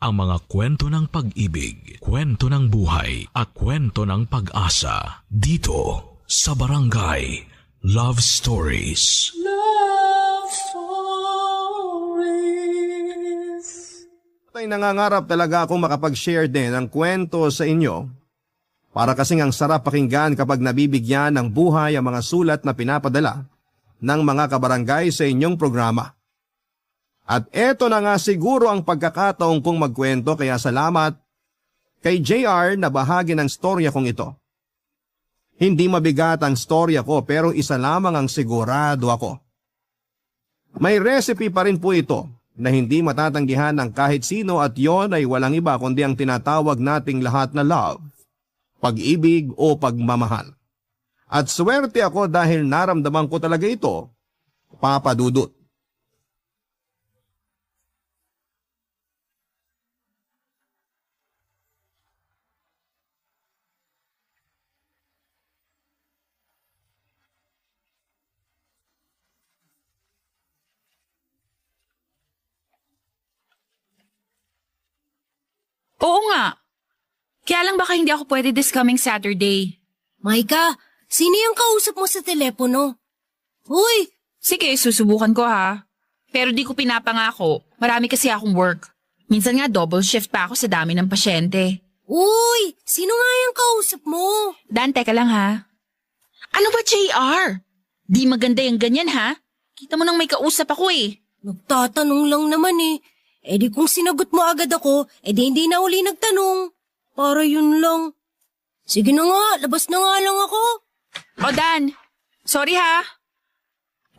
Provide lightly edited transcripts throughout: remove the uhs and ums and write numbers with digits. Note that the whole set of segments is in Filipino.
ang mga kwento ng pag-ibig, kwento ng buhay at kwento ng pag-asa dito sa Barangay Love Stories. Love Stories. Ay nangangarap talaga akong makapag-share din ng kwento sa inyo para kasing ang sarap pakinggan kapag nabibigyan ng buhay ang mga sulat na pinapadala ng mga kabarangay sa inyong programa. At eto na nga siguro ang pagkakataong kong magkwento kaya salamat kay JR na bahagi ng storya kong ito. Hindi mabigat ang storya ko pero isa lamang ang sigurado ako. May recipe pa rin po ito na hindi matatanggihan ng kahit sino at yon ay walang iba kundi ang tinatawag nating lahat na love, pag-ibig o pagmamahal. At swerte ako dahil naramdaman ko talaga ito, Papa Dudut. Oo nga. Kaya lang baka hindi ako pwede this coming Saturday. Maika, sino yung kausap mo sa telepono? Uy, Sige, susubukan ko ha. Pero di ko pinapangako. Marami kasi akong work. Minsan nga double shift pa ako sa dami ng pasyente. uy, sino nga yung kausap mo? Dan, teka lang ha. Ano ba, JR? Di maganda yung ganyan ha? Kita mo nang may kausap ako eh. Nagtatanong lang naman eh. E di kung sinagot mo agad ako, e di hindi na uli nagtanong. Para yun lang. Sige na nga, labas na nga lang ako. O Dan, sorry ha.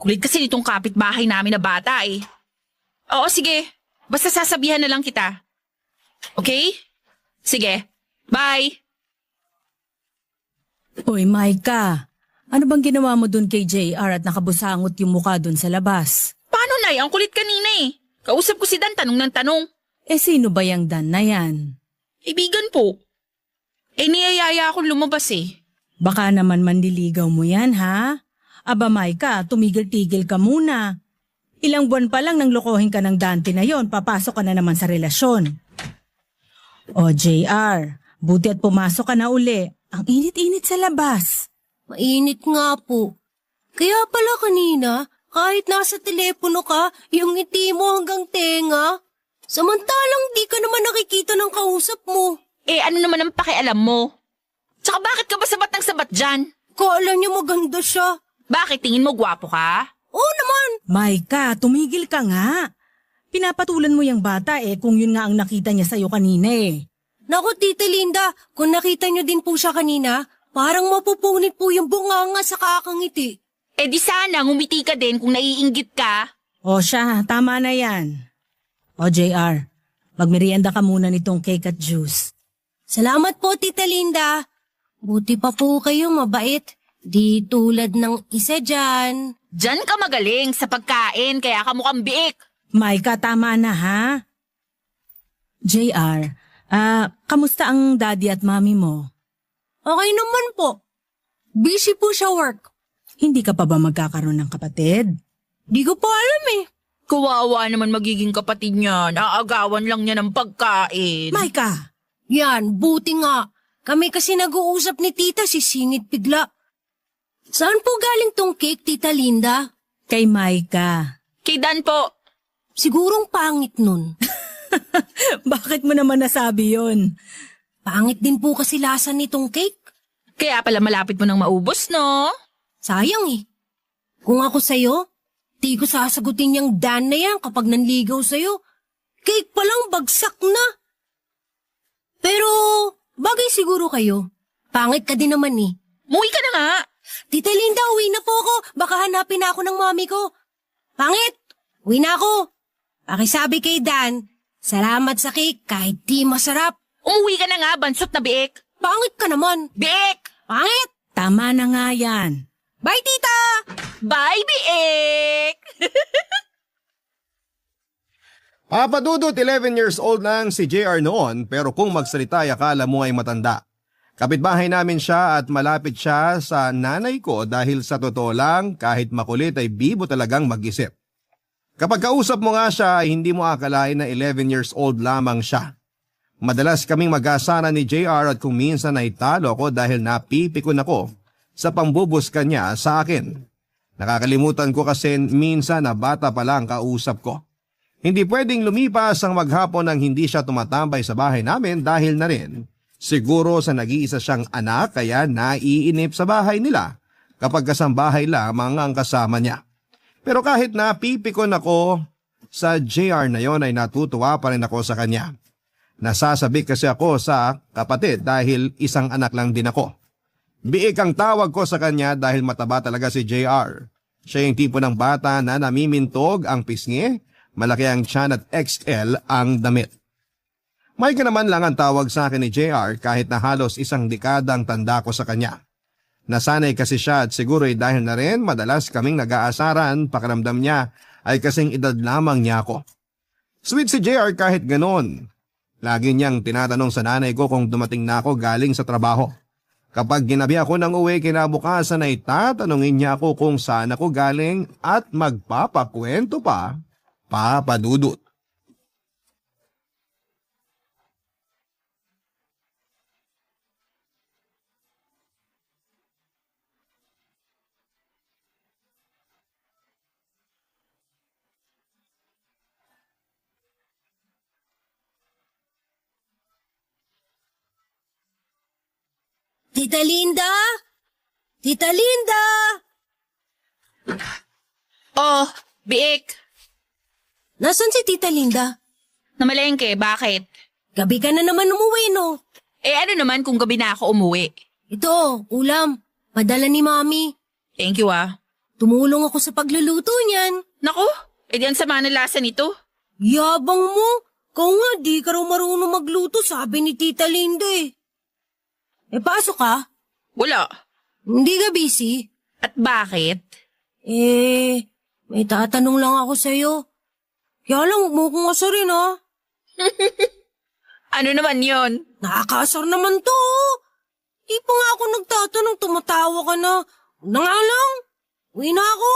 Kulit kasi nitong kapitbahay namin na bata eh. Oo, sige. Basta sasabihan na lang kita. Okay? Sige. Bye. Uy, Maika. Ano bang ginawa mo dun kay JR at nakabusangot yung mukha dun sa labas? Paano, Nay? Ang kulit kanina eh. Kausap ko si Dan, tanong ng tanong. Eh sino ba yung Dan na yan? Kaibigan po. Niyayaya akong lumabas eh. Baka naman mandiligaw mo yan, ha? Aba, Maika, tumigil-tigil ka muna. Ilang buwan pa lang nang lokohin ka ng Dante na yon, papasok ka na naman sa relasyon. O, JR, buti at pumasok ka na uli. Ang init-init sa labas. Mainit nga po. Kaya pala kanina, kahit nasa telepono ka, yung ngiti mo hanggang tenga. Samantalang di ka naman nakikita ng kausap mo. Ano naman ang pakialam mo? Tsaka bakit ka ba sabat ng sabat dyan? Kala niya maganda siya. Bakit tingin mo gwapo ka? Oo naman. Maika, tumigil ka nga. Pinapatulan mo yung bata kung yun nga ang nakita niya sa'yo kanina eh. Naku, Tita Linda, kung nakita niyo din po siya kanina, parang mapupunit po yung bunganga sa kakangiti. Di sana ngumiti ka din kung naiinggit ka. O siya, tama na yan. O JR, magmerienda ka muna nitong cake at juice. Salamat po, Tita Linda. Buti pa po kayo mabait. Di tulad ng isa dyan. Diyan ka magaling sa pagkain kaya ka mukhang biik. Maika, tama na ha? JR, kamusta ang daddy at mami mo? Okay naman po. Busy po siya work. Hindi ka pa ba magkakaroon ng kapatid? Di ko pa alam eh. Kawawa naman magiging kapatid niya. Naagawan lang niya ng pagkain. Maika! Yan, buti nga. Kami kasi nag-uusap ni Tita si Singit bigla. Saan po galing tong cake, Tita Linda? Kay Maika. Kay Dan po. Sigurong pangit nun. Bakit mo naman nasabi yun? Pangit din po kasi lasa nitong cake. Kaya pala malapit mo nang maubos, no? Sayang eh. Kung ako sa'yo, di ko sasagutin yung Dan na yan kapag nanligaw sa'yo. Cake pa lang bagsak na. Pero, bagay siguro kayo. Pangit ka din naman eh. Muwi ka na nga. Tita Linda, uwi na po ako. Baka hanapin na ako ng mami ko. Pangit, uwi na ako. Pakisabi kay Dan, salamat sa cake kahit di masarap. Umuwi ka na nga, bansot na biik. Pangit ka naman. Biik! Pangit! Tama na nga yan. Bye, tita! Bye, biik! Papa Dudut, 11 years old lang si JR noon pero kung magsalita ay akala mo ay matanda. Kapitbahay namin siya at malapit siya sa nanay ko dahil sa totoo lang kahit makulit ay bibo talagang mag-isip. Kapag kausap mo nga siya, hindi mo akalain na 11 years old lamang siya. Madalas kaming mag-asara ni JR at kung minsan ay talo ako dahil napipikon ako sa pambubuskan niya sa akin. Nakakalimutan ko kasi minsan na bata pa lang kausap ko. Hindi pwedeng lumipas ang maghapon nang hindi siya tumatambay sa bahay namin dahil na rin siguro sa nag-iisa siyang anak kaya naiinip sa bahay nila kapag kasambahay lamang ang kasama niya. Pero kahit napipikon ako sa JR na yon ay natutuwa pa rin ako sa kanya. Nasasabik kasi ako sa kapatid dahil isang anak lang din ako. Biik ang tawag ko sa kanya dahil mataba talaga si JR. Siya yung tipo ng bata na namimintog ang pisngi, malaki ang tiyan at XL ang damit. Mike naman lang ang tawag sa akin ni JR kahit na halos isang dekadang tanda ko sa kanya. Nasanay kasi siya at siguro ay dahil na rin madalas kaming nag-aasaran, pakiramdam niya ay kasing edad lamang niya ako. Sweet si JR kahit ganon. Lagi niyang tinatanong sa nanay ko kung dumating na ako galing sa trabaho. Kapag ginabi ako ng uwi kinabukasan ay tatanungin niya ako kung saan ako galing at magpapakwento pa, Papa Dudut. Tita Linda? Tita Linda! Oh, Biik. Nasaan si Tita Linda? Namalengke, bakit? Gabi ka na naman umuwi, no? Eh ano naman kung gabi na ako umuwi? Ito, ulam. Padala ni Mami. Thank you ah. Tumulong ako sa pagluluto niyan. Naku, edi ang sama ng lasa nito. Yabang mo. Kau nga, di ka raw marunong magluto, sabi ni Tita Linda eh. Pasok ka? Wala. Hindi ka busy? At bakit? May tatanong lang ako sa'yo. Kaya lang, huwag mo kong asarin ha. Ano naman yon? Nakakaasar naman to. Di pa nga ako nagtatanong, tumatawa ka na. Na nga lang, uwi na ako.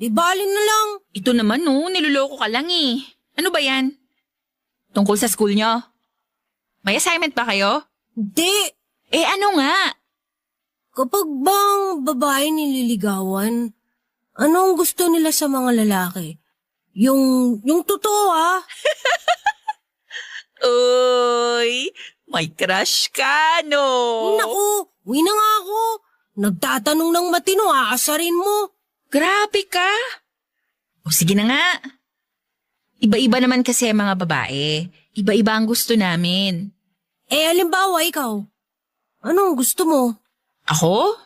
Di balin na lang. Ito naman no, niloloko ka lang eh. Ano ba yan? Tungkol sa school nyo? May assignment ba kayo? Hindi. Eh ano nga? Kapag bang babae nililigawan, ano ang gusto nila sa mga lalaki? Yung totoo ha? Uy, may crush ka no? Naku, uwi na nga ako. Nagtatanong ng matino, aasarin mo. Grabe ka. O sige na nga. Iba-iba naman kasi ang mga babae. Iba-iba ang gusto namin. Halimbawa ikaw, anong gusto mo? Ako?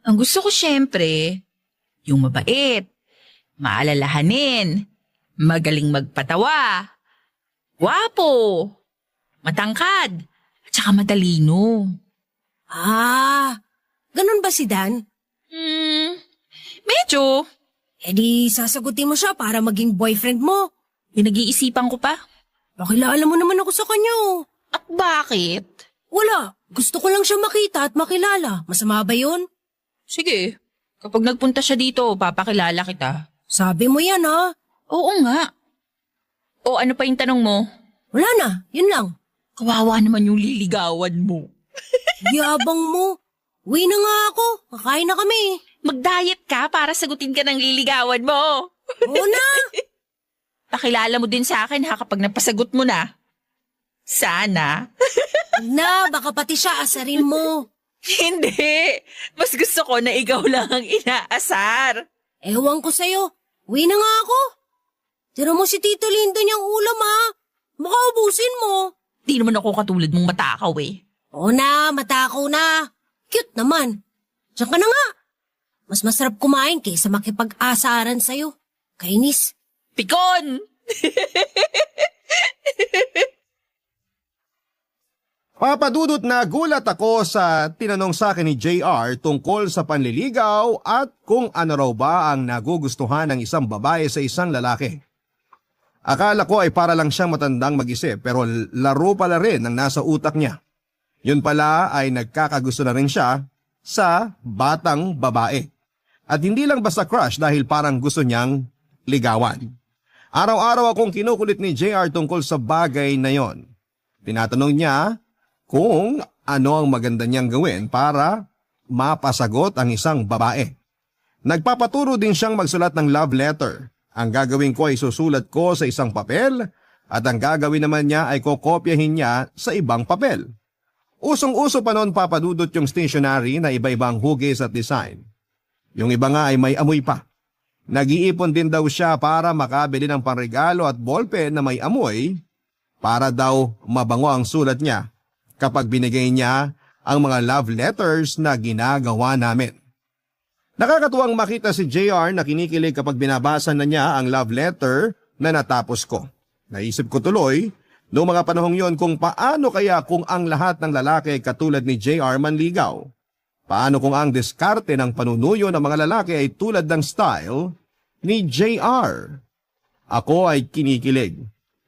Ang gusto ko syempre, yung mabait, maalalahanin, magaling magpatawa, gwapo, matangkad, at saka matalino. Ganun ba si Dan? Medyo. Di sasagutin mo siya para maging boyfriend mo. Pinag-iisipan ko pa. Pakilala mo naman ako sa kanya oh. At bakit? Wala, gusto ko lang siya makita at makilala. Masama ba yun? Sige, kapag nagpunta siya dito, papakilala kita. Sabi mo yan ha. Oo nga. O ano pa yung tanong mo? Wala na, yun lang. Kawawa naman yung liligawan mo. Yabang mo. Uwi na nga ako, kakain na kami. Mag-diet ka para sagutin ka ng liligawan mo. Oo na. Pakilala mo din sa akin ha kapag napasagot mo na. Sana. Na, baka pati siya asarin mo. Hindi. Mas gusto ko na ikaw lang ang inaasar. Ewan ko sa'yo. Uwi na nga ako. Tira mo si Tito Lindo niyang ulam ha. Baka ubusin mo. Di naman ako katulad mong matakaw eh. Oo na, matakaw na. Cute naman. Diyan ka na nga. Mas masarap kumain kaysa makipag-asaran sa'yo. Kainis. Pikon! Papadudot na gulat ako sa tinanong sa akin ni JR tungkol sa panliligaw at kung ano raw ba ang nagugustuhan ng isang babae sa isang lalaki. Akala ko ay para lang siyang matandang mag-isip pero laro pala rin ang nasa utak niya. Yun pala ay nagkakagusto na rin siya sa batang babae. At hindi lang basta crush dahil parang gusto niyang ligawan. Araw-araw akong kinukulit ni JR tungkol sa bagay na yon. Tinatanong niya kung ano ang maganda niyang gawin para mapasagot ang isang babae. Nagpapaturo din siyang magsulat ng love letter. Ang gagawin ko ay susulat ko sa isang papel at ang gagawin naman niya ay kokopyahin niya sa ibang papel. Usong-uso pa noon papadudot yung stationery na iba-ibang hugis at design. Yung iba nga ay may amoy pa. Nag-iipon din daw siya para makabili ng pangregalo at ballpen na may amoy para daw mabango ang sulat niya kapag binigay niya ang mga love letters na ginagawa namin. Nakakatuwang makita si JR na kinikilig kapag binabasa na niya ang love letter na natapos ko. Naisip ko tuloy noong mga panahong yon kung paano kaya kung ang lahat ng lalaki katulad ni JR manligaw. Paano kung ang diskarte ng panunuyo ng mga lalaki ay tulad ng style ni JR? Ako ay kinikilig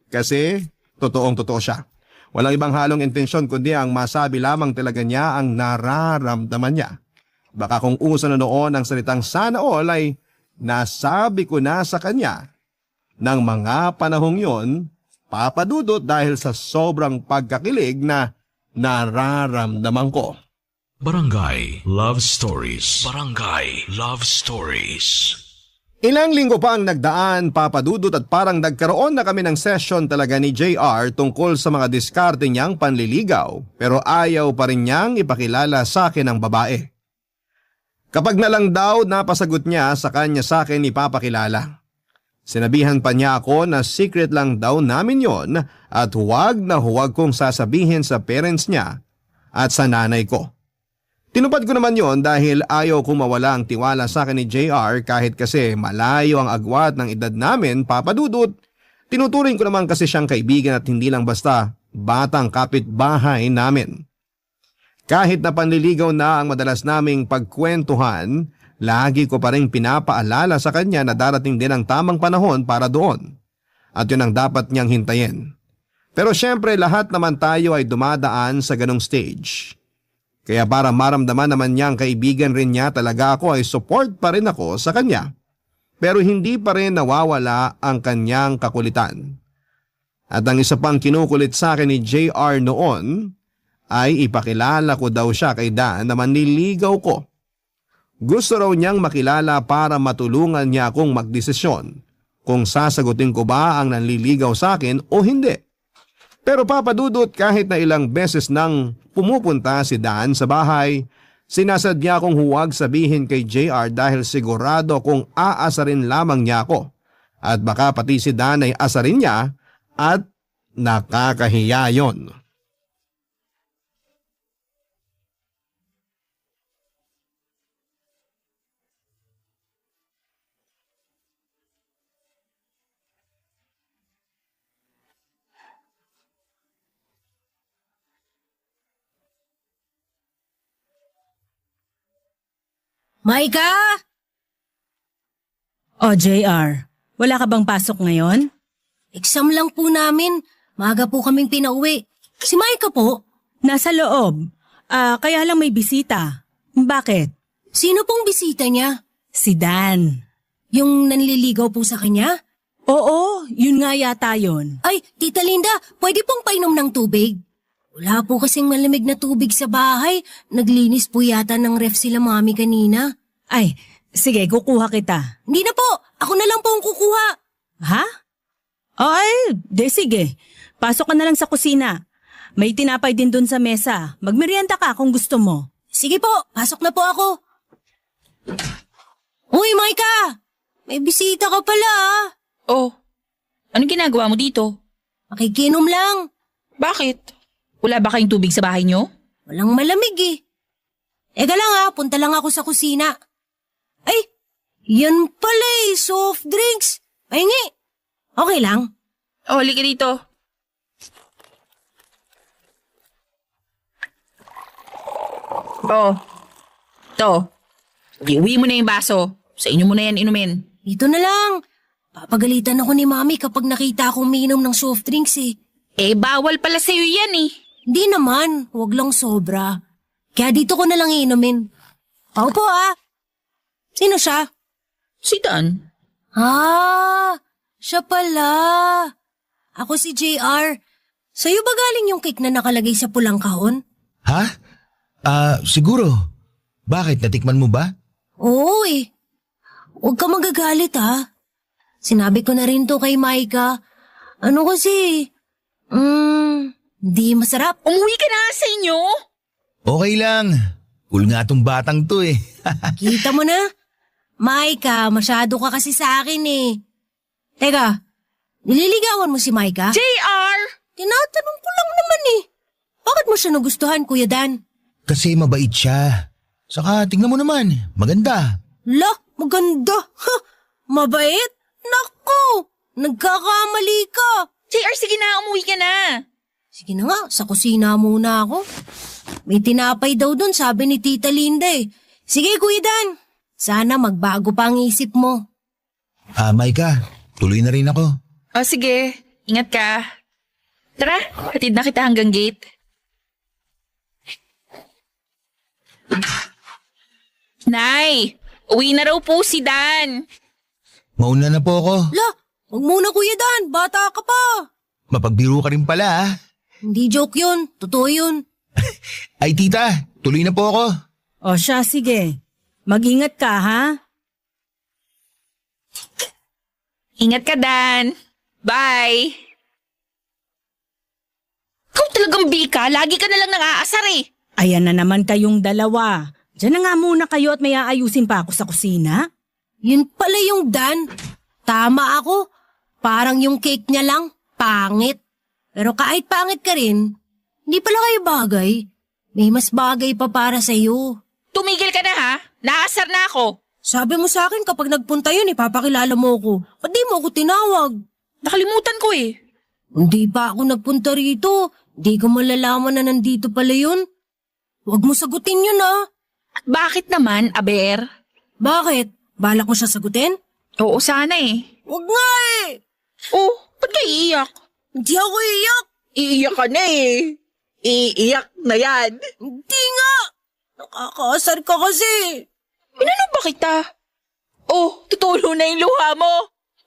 kasi totoong-totoo siya. Walang ibang halong intensyon kundi ang masabi lamang talaga niya ang nararamdaman niya. Baka kung uso na noon ang salitang sana all ay nasabi ko na sa kanya ng mga panahong yon, papadudot dahil sa sobrang pagkakilig na nararamdaman ko. Barangay Love Stories. Barangay Love Stories. Ilang linggo pa ang nagdaan, papadudot, at parang nagkaroon na kami ng session talaga ni JR tungkol sa mga diskarte niyang panliligaw, pero ayaw pa rin niyang ipakilala sa akin ang babae. Kapag na lang daw napasagot niya sa kanya sa akin ipapakilala. Sinabihan pa niya ako na secret lang daw namin yon at huwag na huwag kong sasabihin sa parents niya at sa nanay ko. Tinupad ko naman yon dahil ayaw kong mawala ang tiwala sa akin ni JR kahit kasi malayo ang agwat ng edad namin, papadudot. Tinuturing ko naman kasi siyang kaibigan at hindi lang basta batang kapitbahay namin. Kahit na panliligaw na ang madalas naming pagkwentuhan, lagi ko pa rin pinapaalala sa kanya na darating din ang tamang panahon para doon. At yun ang dapat niyang hintayin. Pero syempre lahat naman tayo ay dumadaan sa ganong stage. Kaya para maramdaman naman niyang kaibigan rin niya talaga ako ay support pa rin ako sa kanya. Pero hindi pa rin nawawala ang kanyang kakulitan. At ang isa pang kinukulit sa akin ni JR noon ay ipakilala ko daw siya kay Dan na manliligaw ko. Gusto raw niyang makilala para matulungan niya akong magdesisyon kung sasagutin ko ba ang nanliligaw sa akin o hindi. Pero papadudot kahit na ilang beses nang pumupunta si Dan sa bahay, sinasadya kong huwag sabihin kay JR dahil sigurado kung aasarin lamang niya ako. At baka pati si Dan ay asarin niya at nakakahiya yon. Maika! O JR, wala ka bang pasok ngayon? Exam lang po namin. Maaga po kaming pinauwi. Si Maika po? Nasa loob. Kaya lang may bisita. Bakit? Sino pong bisita niya? Si Dan. Yung nanliligaw po sa kanya? Oo, yun nga yata yun. Ay, Tita Linda, pwede pong painom ng tubig? Wala po kasing malamig na tubig sa bahay. Naglinis po yata ng ref sila mami kanina. Ay, sige, kukuha kita. Hindi na po, ako na lang po ang kukuha. Ha? Ay, sige. Pasok ka na lang sa kusina. May tinapay din dun sa mesa. Magmerienda ka kung gusto mo. Sige po, pasok na po ako. Uy, Maika! May bisita ka pala ah. Oh, anong ginagawa mo dito? Makikinom lang. Bakit? Wala ba kayong tubig sa bahay nyo? Walang malamig eh. Ega lang ah, punta lang ako sa kusina. Ay, yan pala eh, soft drinks. Pahingi. Okay lang. Oh, halika dito. Oh, to. Iuwi mo na yung baso. Sa inyo mo na yan inumin. Dito na lang. Papagalitan ako ni Mami kapag nakita akong minom ng soft drinks eh. Eh, bawal pala sa'yo yan eh. Hindi naman, huwag lang sobra. Kaya dito ko na lang inumin. Paupo ah. Sino siya? Si Dan. Siya pala. Ako si JR. Sa'yo ba galing yung cake na nakalagay sa pulang kahon? Ha? Siguro. Bakit? Natikman mo ba? Oo eh. Huwag ka magagalit ha. Sinabi ko na rin to kay Maika. Ano kasi? Di masarap. Umuwi ka na sa inyo? Okay lang. Cool nga tong batang to eh. Kita mo na? Maika, masyado ka kasi sa akin eh. Teka, nililigawan mo si Maika? JR! Tinatanong ko lang naman eh. Bakit mo siya nagustuhan, Kuya Dan? Kasi mabait siya. Saka tingnan mo naman, maganda. La, maganda. Ha, mabait? Naku, nagkakamali ka. JR, sige na, umuwi ka na. Sige na nga, sa kusina muna ako. May tinapay daw dun, sabi ni Tita Linda eh. Sige, Kuya Dan. Sana magbago pa ang isip mo. Maika, tuloy na rin ako. O sige, ingat ka. Tara, hatid na kita hanggang gate. Nay, uwi na raw po si Dan. Mauna na po ako. La, wag muna Kuya Dan, bata ka pa. Mapagbiro ka rin pala ah. Hindi joke yun, totoo yun. Ay tita, tuloy na po ako. O siya, sige. Mag-ingat ka, ha? Ingat ka, Dan. Bye. Ikaw talagang bika, lagi ka na lang nang-aasar eh. Ayan na naman kayong dalawa. Diyan na nga muna kayo at may aayusin pa ako sa kusina. Yun pala yung Dan. Tama ako. Parang yung cake niya lang, pangit. Pero kahit pangit ka rin, hindi pala kayo bagay. May mas bagay pa para sa'yo. Tumigil ka na ha, naasar na ako. Sabi mo sa akin kapag nagpunta yun, ipapakilala mo ko. Ba't di mo ako tinawag? Nakalimutan ko eh. Hindi pa ako nagpunta rito. Di ko malalaman na nandito pala yun. Huwag mo sagutin yun ah. At bakit naman, Aber? Bakit? Balak mo siya sagutin? Oo, sana eh. Huwag nga eh. Oh, ba't ka iiyak? Hindi ako iiyak. Iiyak ka na eh. Iiyak na yan. Hindi nga. Nakakaasar ka kasi. Inano ba kita? Oh, tutulo na yung luha mo.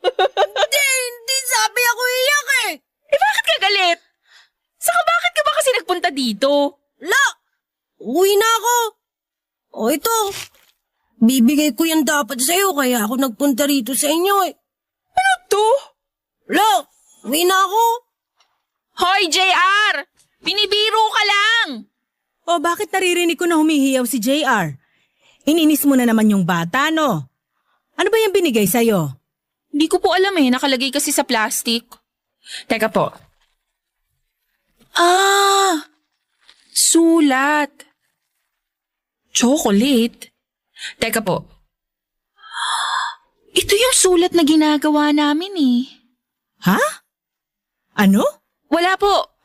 Hindi sabi ako iiyak eh. Eh bakit ka galit? Saka bakit ka ba kasi nagpunta dito? La, uwi na ako. O ito, bibigay ko yan dapat sa'yo kaya ako nagpunta rito sa inyo eh. Ano to? La, uwi na ako. Hoy, JR! Binibiro ka lang! O bakit naririnig ko na humihiyaw si JR? Ininis mo na naman yung bata, no? Ano ba yung binigay sa'yo? Hindi ko po alam eh, nakalagay kasi sa plastic. Teka po. Sulat. Chocolate. Teka po. Ito yung sulat na ginagawa namin eh. Ha? Ano? Wala po.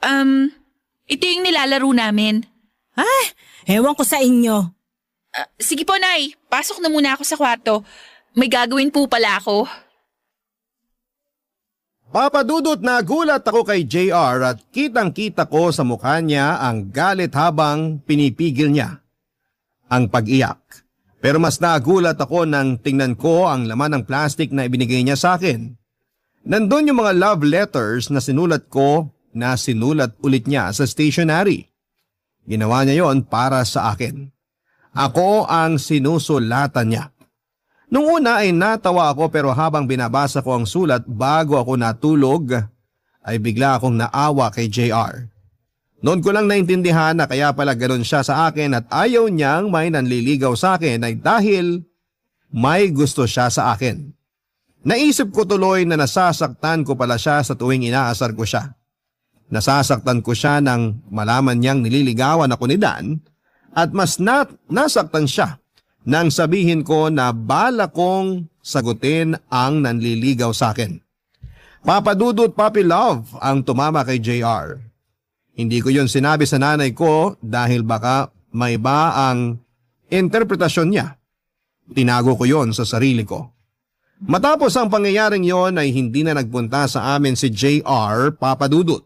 Ito yung nilalaro namin. Ay, ewan ko sa inyo. Sige po, Nay. Pasok na muna ako sa kwarto. May gagawin po pala ako. Papadudot na gulat ako kay JR at kitang-kita ko sa mukha niya ang galit habang pinipigil niya ang pag-iyak. Pero mas nagulat ako nang tingnan ko ang laman ng plastic na ibinigay niya sa akin. Nandun yung mga love letters na sinulat ko na sinulat ulit niya sa stationery. Ginawa niya yon para sa akin. Ako ang sinusulatan niya. Nung una ay natawa ako pero habang binabasa ko ang sulat bago ako natulog ay bigla akong naawa kay JR. Noon ko lang naintindihan na kaya pala ganoon siya sa akin at ayaw niyang may nanliligaw sa akin ay dahil may gusto siya sa akin. Naisip ko tuloy na nasasaktan ko pala siya sa tuwing inaasar ko siya. Nasasaktan ko siya nang malaman niyang nililigawan ako ni Dan at mas nasaktan siya nang sabihin ko na bala kong sagutin ang nanliligaw sa akin. Papadudot Papi Love ang tumama kay JR. Hindi ko yon sinabi sa nanay ko dahil baka may iba ang interpretasyon niya. Tinago ko yon sa sarili ko. Matapos ang pangyayaring yon ay hindi na nagpunta sa amin si JR Papadudot.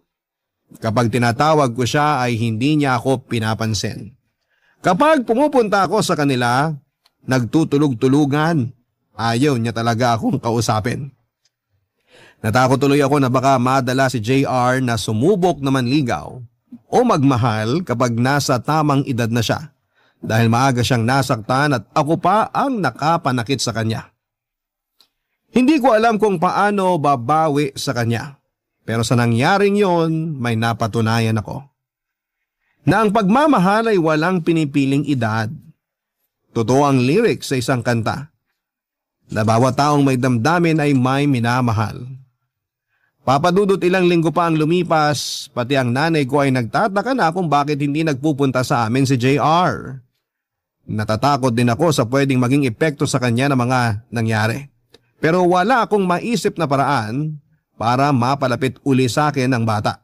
Kapag tinatawag ko siya ay hindi niya ako pinapansin. Kapag pumupunta ako sa kanila, nagtutulog-tulugan Ayaw niya talaga akong kausapin. Natakot tuloy ako na baka madala si JR na sumubok na manligaw o magmahal kapag nasa tamang edad na siya dahil maaga siyang nasaktan at ako pa ang nakapanakit sa kanya. Hindi ko alam kung paano babawi sa kanya pero sa nangyaring yon may napatunayan ako na ang pagmamahal ay walang pinipiling edad. Totoo ang lyrics sa isang kanta na bawat taong may damdamin ay may minamahal. Papadudot ilang linggo pa ang lumipas, pati ang nanay ko ay nagtataka na kung bakit hindi nagpupunta sa amin si JR. Natatakot din ako sa pwedeng maging epekto sa kanya ng mga nangyari. Pero wala akong maisip na paraan para mapalapit uli sa akin ang bata.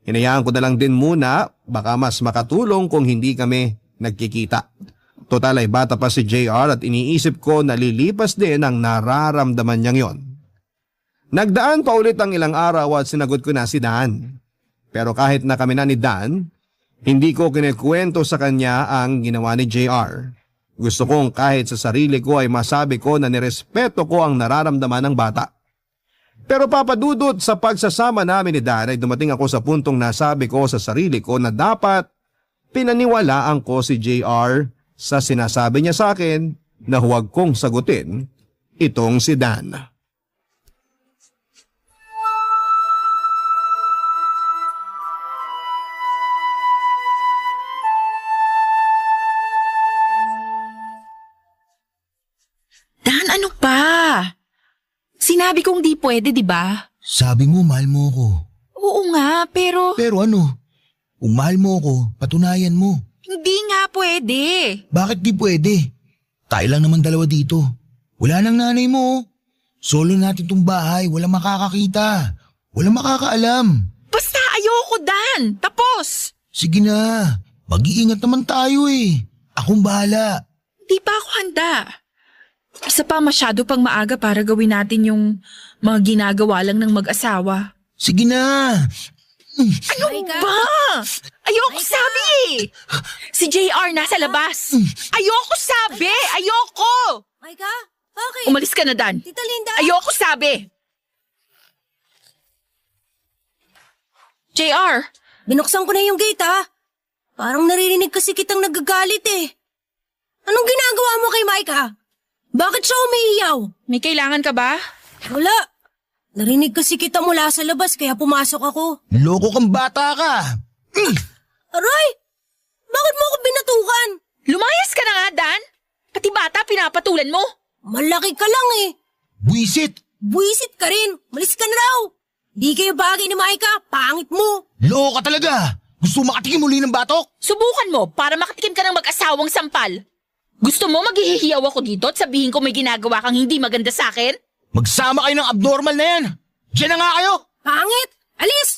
Hinayaan ko na lang din muna, baka mas makatulong kung hindi kami nagkikita. Total ay bata pa si JR at iniisip ko na lilipas din ang nararamdaman niyang yon. Nagdaan pa ulit ang ilang araw at sinagot ko na si Dan. Pero kahit na kami na ni Dan, hindi ko kinikwento sa kanya ang ginawa ni JR. Gusto kong kahit sa sarili ko ay masabi ko na nirespeto ko ang nararamdaman ng bata. Pero papadudot sa pagsasama namin ni Dan ay dumating ako sa puntong nasabi ko sa sarili ko na dapat pinaniwalaan ko si JR sa sinasabi niya sa akin na huwag kong sagutin itong si Dan. Dan, ano pa? Sinabi kong di pwede, di ba? Sabi mo, mahal mo ako. Oo nga, pero Pero ano? Kung mahal mo ako, patunayan mo. hindi nga pwede. Bakit di pwede? Tayo lang naman dalawa dito. Wala nang nanay mo. Solo natin tong bahay, walang makakakita. Walang makakaalam. Basta ayoko, Dan. Tapos. Sige na, mag-iingat naman tayo eh. Akong bahala. Di pa ako handa. Isa pa, masyado pang maaga para gawin natin yung mga ginagawa lang ng mag-asawa. Sige na. Ano ba? Ayoko sabi! Si JR nasa labas. Ayoko sabi! Ayoko! Maika, bakit? Umalis ka na, Dan. Tita Linda! Ayoko sabi! JR, Binuksan ko na yung gate ha. Parang naririnig kasi kitang nagagalit eh. Anong ginagawa mo kay Maika? Bakit siya umiiyaw? may kailangan ka ba? Wala. Narinig kasi kita mula sa labas kaya pumasok ako. Loko kang bata ka. Aray! Bakit mo ako binatukan? Lumayas ka na nga, Dan. Pati bata pinapatulan mo. Malaki ka lang eh. Buisit. Buwisit ka rin. Malis ka na raw. Di kayo bagay ni Maika. Pangit mo. Loko ka talaga. Gusto mo makatikim muli ng batok? Subukan mo para makatikim ka ng mag-asawang sampal. Gusto mo maghihiyaw ako dito at sabihin ko may ginagawa kang hindi maganda sa akin? Magsama kayo ng abnormal na yan. Diyan na nga kayo. Pangit! Alis!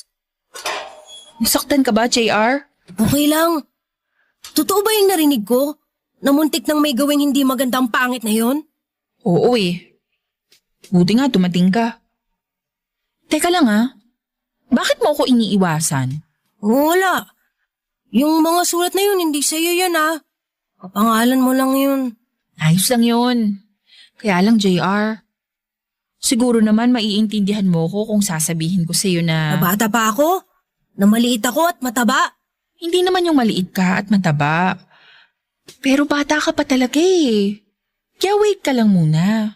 Nasaktan ka ba, JR? Okay lang. Totoo ba yung narinig ko? Namuntik nang may gawing hindi magandang pangit na yon? Oo eh. Buti nga dumating ka. Teka lang bakit mo ako iniiwasan? Wala. Yung mga sulat na yun, hindi sa'yo yan Kapangalan mo lang yun. Ayos lang yun. Kaya lang, JR. Siguro naman maiintindihan mo ko kung sasabihin ko sa'yo na... Nabata pa ako? Na maliit ako at mataba? Hindi naman yung maliit ka at mataba. Pero bata ka pa talaga eh. Kaya wait ka lang muna.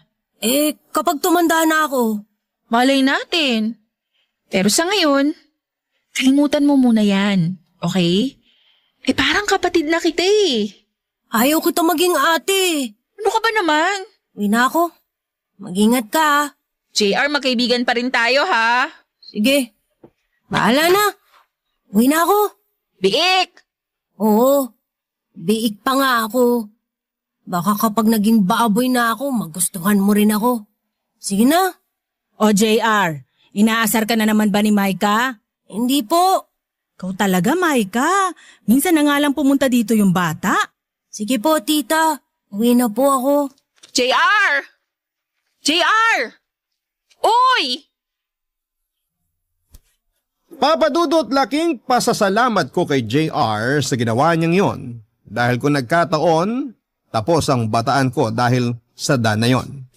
Kapag tumanda na ako, Malay natin. Pero sa ngayon, kalimutan mo muna yan. Okay? Parang kapatid na kita eh. ayaw ko maging ate. Ano ka ba naman? Uwi na ako. Mag-ingat ka JR, magkaibigan pa rin tayo ha. Sige. Bahala na. Uwi na ako. Biik! Oo. Biik pa nga ako. Baka kapag naging baboy na ako, magustuhan mo rin ako. Sige na. O JR, inaasar ka na naman ba ni Maika? Hindi po. Ikaw talaga, Maika. Minsan na nga lang pumunta dito yung bata. Sige po, tita. Uwi na po ako. JR! JR! Uy! Papadudot laking pasasalamat ko kay JR sa ginawa niyang yon. Dahil kung nagkataon, tapos ang bataan ko dahil sa Dan na yon.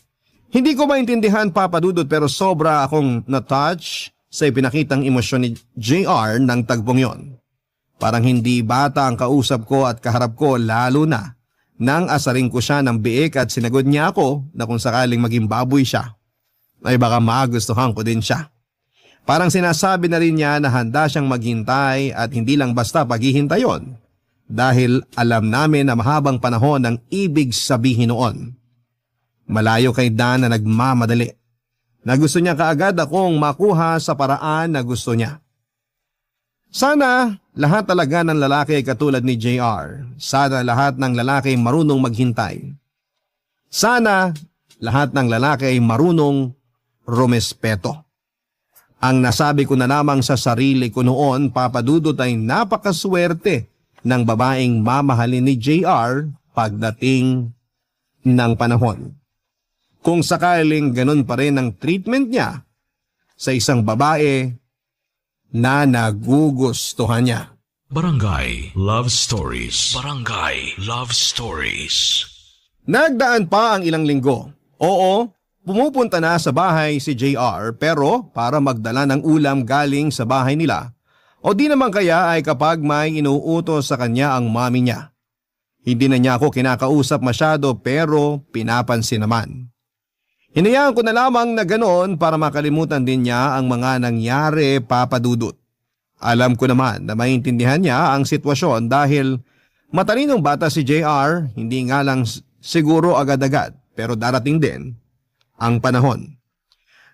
Hindi ko maintindihan, Papa Dudut, pero sobra akong na-touch sa ipinakitang emosyon ni JR ng tagpong yon. Parang hindi bata ang kausap ko at kaharap ko, lalo na nang asaring ko siya ng biik at sinagod niya ako na kung sakaling maging baboy siya, ay baka magustuhan ko din siya. Parang sinasabi na rin niya na handa siyang maghintay at hindi lang basta paghihintay yon, dahil alam namin na mahabang panahon ang ibig sabihin noon. Malayo kay Dan na nagmamadali, na gusto niya kaagad akong makuha sa paraan na gusto niya. Sana lahat talaga ng lalaki ay katulad ni JR. Sana lahat ng lalaki ay marunong maghintay. Sana lahat ng lalaki ay marunong rumespeto. Ang nasabi ko na lamang sa sarili ko noon, Papa Dudut, ay napakaswerte ng babaeng mamahalin ni JR pagdating ng panahon. Kung sakaling ganun pa rin ang treatment niya sa isang babae na nagugustuhan niya. Barangay Love Stories. Barangay Love Stories. Nagdaan pa ang ilang linggo. Oo, pumupunta na sa bahay si JR, pero para magdala ng ulam galing sa bahay nila, o di naman kaya ay kapag may inuutos sa kanya ang mami niya. Hindi na niya ako kinakausap masyado, pero pinapansin naman. Hinayaan ko na lamang na ganoon para makalimutan din niya ang mga nangyari, Papa Dudut. Alam ko naman na maintindihan niya ang sitwasyon dahil matalinong bata si JR, hindi nga lang siguro agad-agad, pero darating din ang panahon.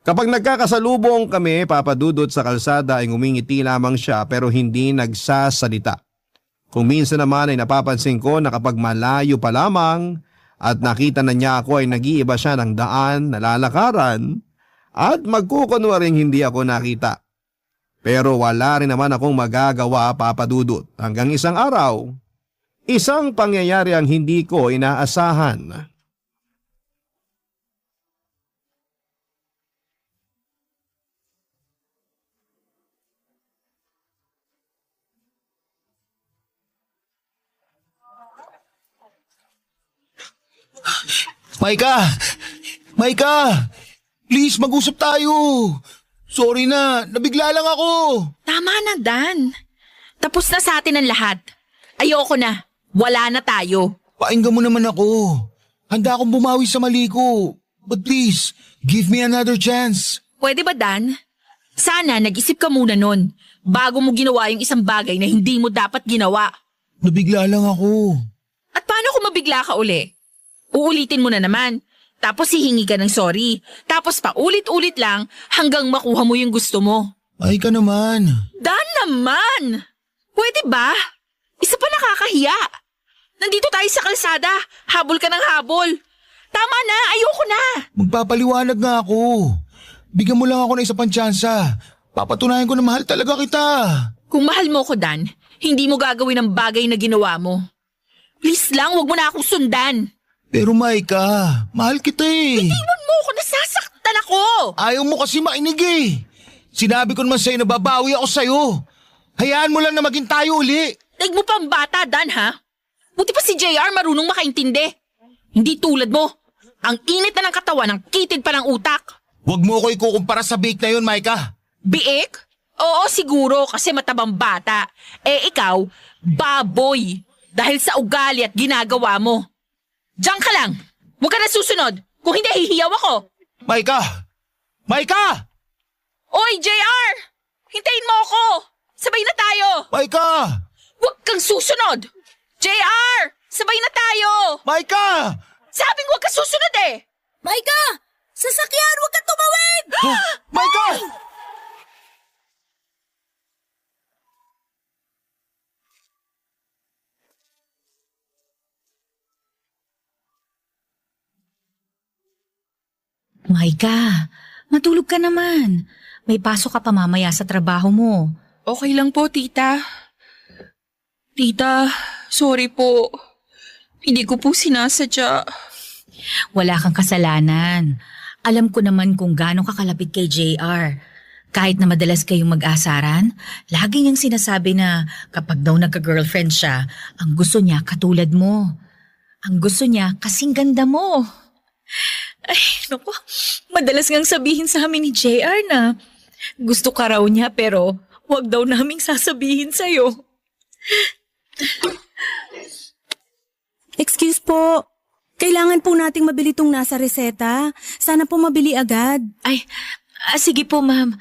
Kapag nagkakasalubong kami, Papa Dudut, sa kalsada ay ngumingiti lamang siya pero hindi nagsasalita. Kung minsan naman ay napapansin ko na kapag malayo pa lamang at nakita na niya ako ay nag-iiba siya ng daan na lalakaran at magkukunwaring hindi ako nakita. Pero wala rin naman akong magagawa, Papa Dudut, hanggang isang araw, isang pangyayari ang hindi ko inaasahan. Maika! Maika! Please, mag-usap tayo. Sorry na, nabigla lang ako. Tama na, Dan. Tapos na sa atin ang lahat. Ayoko na. Wala na tayo. Painggan mo naman ako. Handa akong bumawi sa mali ko. But please, give me another chance. Pwede ba, Dan? Sana nag-isip ka muna nun bago mo ginawa yung isang bagay na hindi mo dapat ginawa. Nabigla lang ako. At paano kung mabigla ka uli? Uulitin mo na naman. Tapos hihingi ka ng sorry. Tapos paulit-ulit lang hanggang makuha mo yung gusto mo. Ay ka naman. Dan naman! Pwede ba? Isa pa nakakahiya. Nandito tayo sa kalsada. Habol ka ng habol. Tama na, ayoko na. Magpapaliwanag nga ako. Bigyan mo lang ako ng isa pang tsansa. Papatunayan ko na mahal talaga kita. Kung mahal mo ko, Dan, hindi mo gagawin ang bagay na ginawa mo. Please lang, wag mo na akong sundan. Pero Maika, mahal kita eh. Iwan mo ako, nasasaktan ako. Ayaw mo kasi mainig eh. Sinabi ko naman sa'yo na babawi ako sa'yo. Hayaan mo lang na maging tayo uli. Daig mo pa ang bata, Dan, ha? Buti pa si JR marunong makaintindi. Hindi tulad mo. Ang init na ng katawan, ang kitid pa ng utak. Huwag mo ko ikukumpara sa bake na yun, Maika. Biik? Oo, siguro kasi matabang bata. Eh ikaw, baboy. Dahil sa ugali at ginagawa mo. Diyan ka lang. Huwag ka na susunod. Kung hindi, hihiyaw ako. Maika! Maika! Oy, JR! Hintayin mo ako. Sabay na tayo. Maika! Huwag kang susunod. JR! Sabay na tayo. Maika! Sabing huwag ka susunod eh. Maika! Sasakyan! Huwag kang tumawid! Maika! Maika, matulog ka naman. May pasok ka pa mamaya sa trabaho mo. Okay lang po, tita. Tita, sorry po. Hindi ko po sinasadya. Wala kang kasalanan. Alam ko naman kung gaano ka kalapit kay JR. Kahit na madalas kayong mag-asaran, lagi niyang sinasabi na kapag daw nagka-girlfriend siya, ang gusto niya katulad mo. Ang gusto niya kasing ganda mo. Ay, naku, madalas ngang sabihin sa amin ni JR na gusto ka raw niya pero wag daw naming sasabihin sa'yo. Excuse po. Kailangan po nating mabili tong nasa reseta. Sana po mabili agad. Ay, sige po ma'am.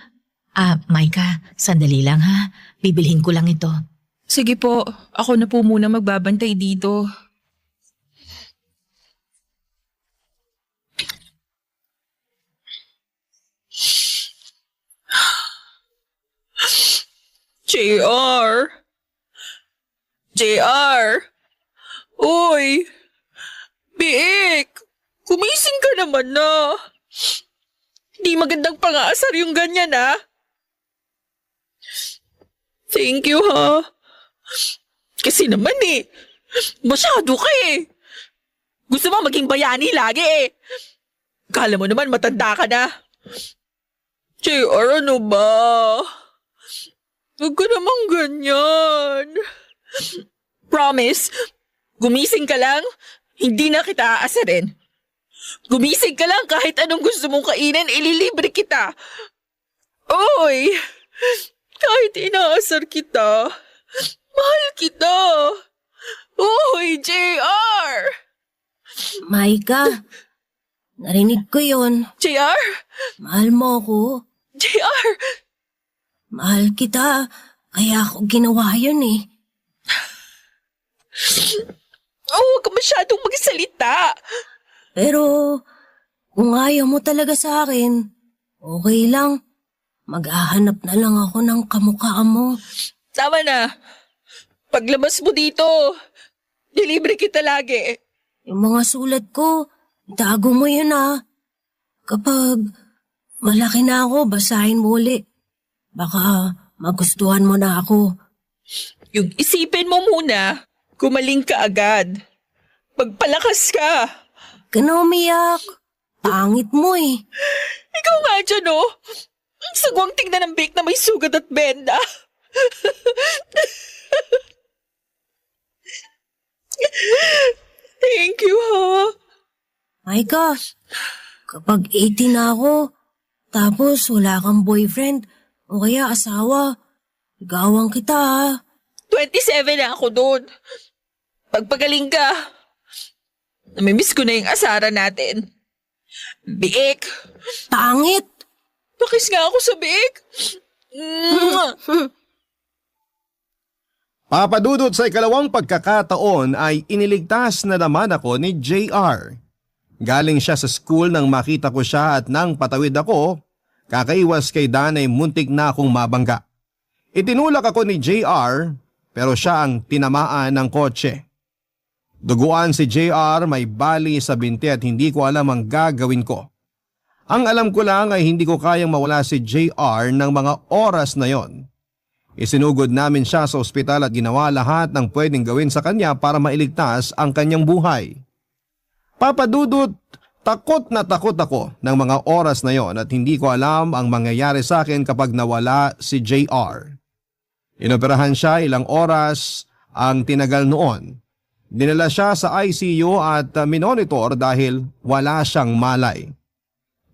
Maika, sandali lang ha. Bibilhin ko lang ito. Sige po, ako na po muna magbabantay dito. JR! JR! Uy! Biik! Kumising ka naman na! Di magandang pang-aasar yung ganyan, ha? Thank you, ha? Kasi naman masyado ka Gusto mo maging bayani lagi Kala mo naman matanda ka na. JR, ano ba? Huwag ka namang ganyan. Promise, gumising ka lang, hindi na kita aasarin. Gumising ka lang kahit anong gusto mong kainin, ililibre kita. Oy, kahit inaasar kita, mahal kita. Oy, JR! Maika, narinig ko yon. JR? Mahal mo ako. JR! Mahal kita, kaya ako ginawa yun Huwag ka masyadong magsalita. Pero, kung ayaw mo talaga sa akin, okay lang. Maghahanap na lang ako ng kamukha mo. Tama na. Paglabas mo dito, nilibre kita lagi. Yung mga sulat ko, itago mo yun Kapag malaki na ako, basahin mo uli. Baka magustuhan mo na ako. Yung isipin mo muna, gumaling ka agad. Magpalakas ka. Ka na umiyak. Pangit mo Ikaw nga dyan, Ang sagwang tingnan ng bake na may sugat at benda. Thank you, ha? My gosh, kapag 18 na ako, tapos wala kang boyfriend o kaya asawa, igawang kita 27 na ako doon. Pagpagaling ka. Namimiss ko na yung asara natin. Biik. Pangit! Pakis nga ako sa biik. Papadudot sa ikalawang pagkakataon ay iniligtas na naman ako ni JR. Galing siya sa school nang makita ko siya at nang patawid ako, kakaiwas kay Dan ay muntik na akong mabangga. Itinulak ako ni JR pero siya ang tinamaan ng kotse. Duguan si JR, may bali sa binti at hindi ko alam ang gagawin ko. Ang alam ko lang ay hindi ko kayang mawala si JR ng mga oras na yon. Isinugod namin siya sa ospital at ginawa lahat ng pwedeng gawin sa kanya para mailigtas ang kanyang buhay. Papadudot, takot na takot ako ng mga oras na yon at hindi ko alam ang mangyayari sa akin kapag nawala si JR. Inoperahan siya ilang oras ang tinagal noon. Dinala siya sa ICU at minonitor dahil wala siyang malay.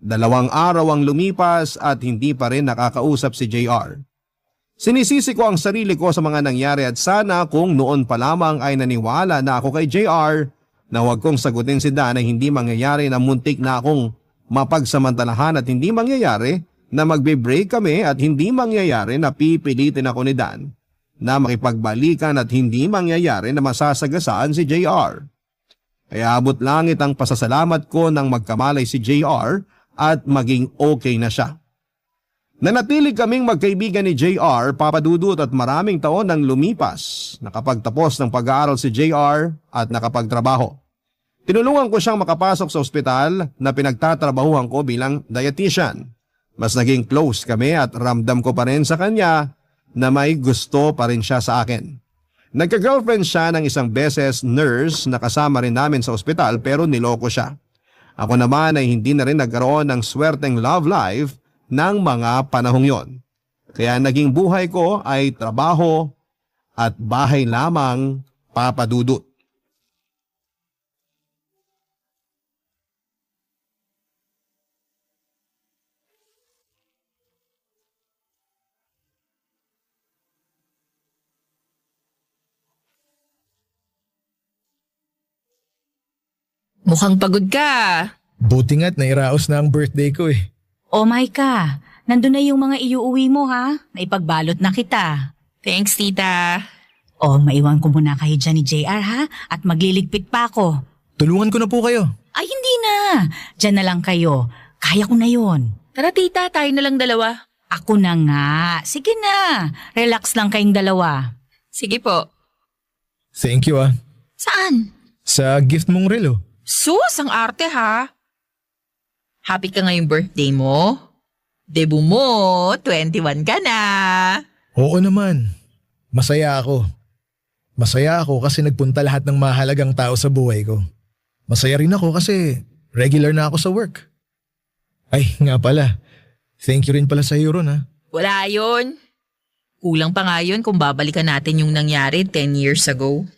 2 araw ang lumipas at hindi pa rin nakakausap si JR. Sinisisi ko ang sarili ko sa mga nangyari at sana kung noon pa lamang ay naniwala na ako kay JR na huwag kong sagutin si Dan ay hindi mangyayari na muntik na akong mapagsamantalahan at hindi mangyayari na magbe-break kami at hindi mangyayari na pipilitin ako ni Dan na makipagbalikan at hindi mangyayari na masasagasaan si JR. Kaya abot langit ang pasasalamat ko nang magkamalay si JR at maging okay na siya. Nanatili kaming magkaibigan ni JR, Papadudut, at maraming taon nang lumipas. Nakapagtapos ng pag-aaral si JR at nakapagtrabaho. Tinulungan ko siyang makapasok sa ospital na pinagtatrabahuhan ko bilang dietitian. Mas naging close kami at ramdam ko pa rin sa kanya na may gusto pa rin siya sa akin. Nagka-girlfriend siya ng isang beses nurse na kasama rin namin sa ospital pero niloko siya. Ako naman ay hindi na rin nagkaroon ng swerteng love life ng mga panahong yon. Kaya naging buhay ko ay trabaho at bahay lamang, Papadudut. Mukhang pagod ka. Buti nga't nairaos na ang birthday ko eh. Oh Maika, nandun na yung mga iuuwi mo ha. Naipagbalot na kita. Thanks, tita. Oh, maiwan ko muna kayo dyan ni JR ha. At magliligpit pa ako. Tulungan ko na po kayo. Ay, hindi na. Diyan na lang kayo. Kaya ko na yon. Tara tita, tayo na lang dalawa. Ako na nga. Sige na. Relax lang kayong dalawa. Sige po. Thank you ah. Saan? Sa gift mong relo. Sus, ang arte ha. Happy ka ngayong birthday mo? Debut mo, 21 ka na. Oo naman. Masaya ako. Masaya ako kasi nagpunta lahat ng mahalagang tao sa buhay ko. Masaya rin ako kasi regular na ako sa work. Ay, nga pala. Thank you rin pala sa iyo ron ha. Wala yun. Kulang pa nga yun kung babalikan natin yung nangyari 10 years ago.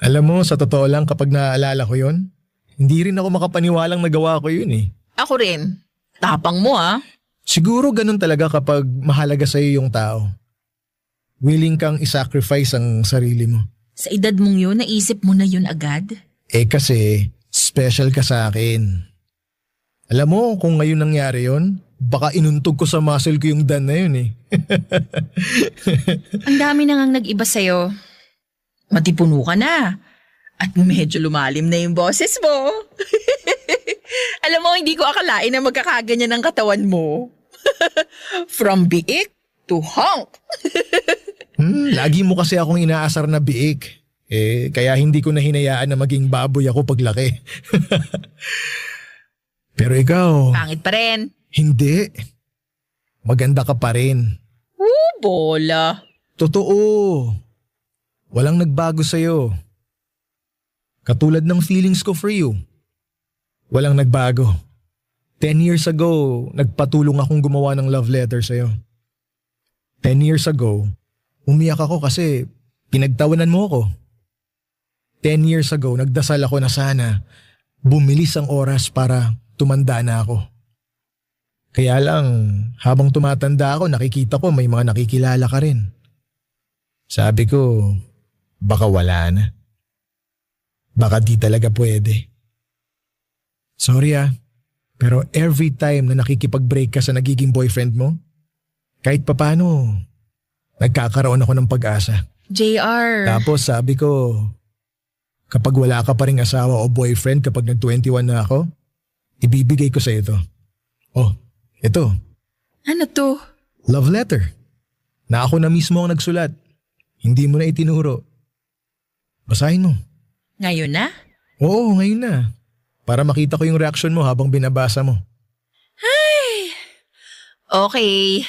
Alam mo, sa totoo lang kapag naaalala ko yon, hindi rin ako makapaniwalang nagawa ko yun eh. Ako rin. Tapang mo ah. Siguro ganun talaga kapag mahalaga sa iyo yung tao. Willing kang isacrifice ang sarili mo. Sa edad mong yun, naisip mo na yun agad? Eh kasi, special ka sa akin. Alam mo, kung ngayon nangyari yon, baka inuntog ko sa muscle ko yung Dan na yun eh. Ang dami na ngang nag-iba sa'yo. Matipuno ka na. At medyo lumalim na yung boses mo. Alam mo, hindi ko akalain na magkakaganyan ang katawan mo. From biik to hunk. Lagi mo kasi akong inaasar na biik. Eh, kaya hindi ko na hinayaan na maging baboy ako paglaki. Pero ikaw, Pangit pa rin. hindi. Maganda ka pa rin. Bola. Totoo. Walang nagbago sa'yo. Katulad ng feelings ko for you. Walang nagbago. 10 years ago, nagpatulong akong gumawa ng love letter sa'yo. 10 years ago, umiyak ako kasi pinagtawanan mo ako. 10 years ago, nagdasal ako na sana bumilis ang oras para tumanda na ako. Kaya lang, habang tumatanda ako, nakikita ko may mga nakikilala ka rin. Sabi ko, baka wala na. Baka di talaga pwede. Sorry pero every time na nakikipag-break ka sa nagiging boyfriend mo, kahit papano, nagkakaroon ako ng pag-asa. JR. Tapos sabi ko, kapag wala ka pa ring asawa o boyfriend kapag nag-21 na ako, ibibigay ko sa ito. Oh, ito. Ano to? Love letter. Na ako na mismo ang nagsulat. Hindi mo na itinuro. Basahin mo. Ngayon na? Oo, ngayon na. Para makita ko yung reaction mo habang binabasa mo. Okay.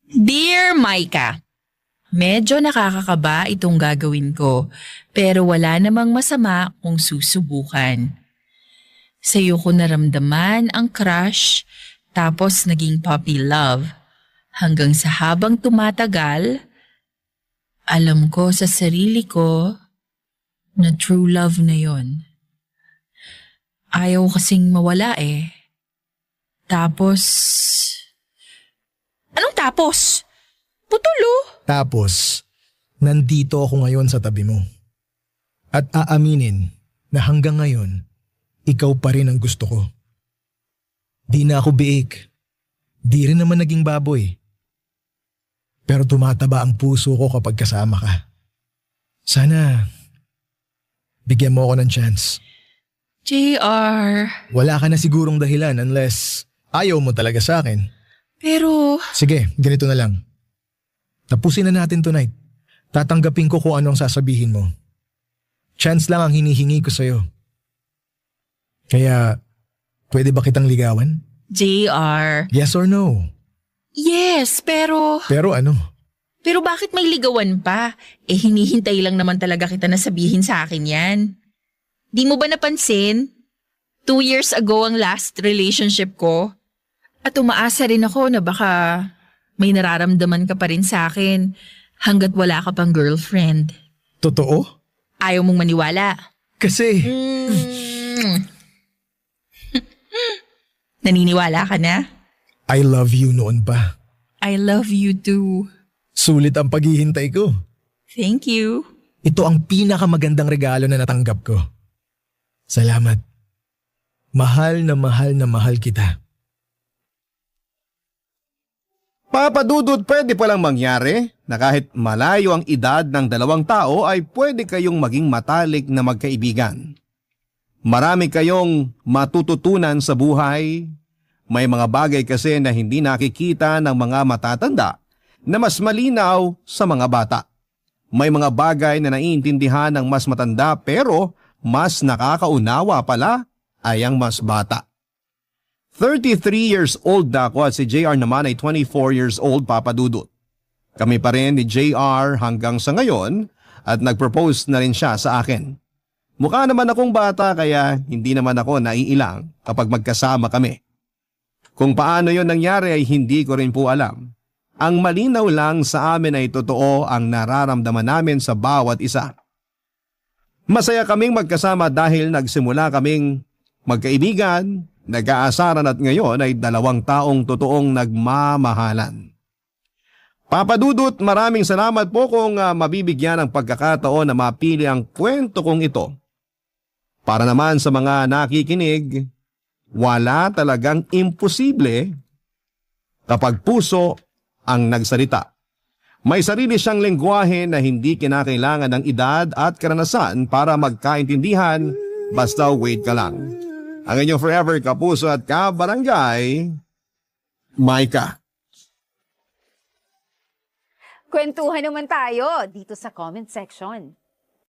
Dear Micah, medyo nakakakaba itong gagawin ko, pero wala namang masama kung susubukan. Sa'yo ko naramdaman ang crush, tapos naging puppy love. Hanggang sa habang tumatagal, alam ko sa sarili ko na true love na yon. Ayaw kasing mawala eh. Tapos... Anong tapos? Putulo. Tapos, nandito ako ngayon sa tabi mo. At aaminin na hanggang ngayon, ikaw pa rin ang gusto ko. Di na ako biik. Di rin naman naging baboy. Pero tumataba ang puso ko kapag kasama ka. Sana, bigyan mo ako ng chance. JR. Wala ka na sigurong dahilan unless ayaw mo talaga sa akin. Pero... Sige, ganito na lang. Tapusin na natin tonight. Tatanggapin ko kung ano ang sasabihin mo. Chance lang ang hinihingi ko sa'yo. Kaya, pwede ba kitang ligawan? JR. Yes or no? Yes, pero... Pero ano? Pero bakit may ligawan pa? Eh hinihintay lang naman talaga kita na sabihin sa akin yan. Di mo ba napansin? 2 years ago ang last relationship ko. At umaasa rin ako na baka may nararamdaman ka pa rin sa akin hanggat wala ka pang girlfriend. Totoo? Ayaw mong maniwala. Kasi... Naniniwala ka na? I love you noon pa. I love you too. Sulit ang paghihintay ko. Thank you. Ito ang pinakamagandang regalo na natanggap ko. Salamat. Mahal na mahal kita. Papa Dudut, pwede palang mangyari na kahit malayo ang edad ng dalawang tao ay pwede kayong maging matalik na magkaibigan. Marami kayong matututunan sa buhay. May mga bagay kasi na hindi nakikita ng mga matatanda na mas malinaw sa mga bata. May mga bagay na naiintindihan ng mas matanda pero mas nakakaunawa pala ay ang mas bata. 33 years old na ako at si JR naman ay 24 years old, Papa Dudut. Kami pa rin ni JR hanggang sa ngayon at nag-propose na rin siya sa akin. Mukha naman akong bata kaya hindi naman ako naiilang kapag magkasama kami. Kung paano yon nangyari ay hindi ko rin po alam. Ang malinaw lang sa amin ay totoo ang nararamdaman namin sa bawat isa. Masaya kaming magkasama dahil nagsimula kaming magkaibigan, nag-aasaran at ngayon ay 2 taong totoong nagmamahalan. Papa Dudut, maraming salamat po kung mabibigyan ng pagkakataon na mapili ang kwento kong ito. Para naman sa mga nakikinig, wala talagang imposible kapag puso ang nagsalita. May sarili siyang lengguwahe na hindi kinakailangan ng edad at karanasan para magkaintindihan, basta wait ka lang. Ang inyong forever kapuso at kabarangay, Micah. Kwentuhan naman tayo dito sa comment section.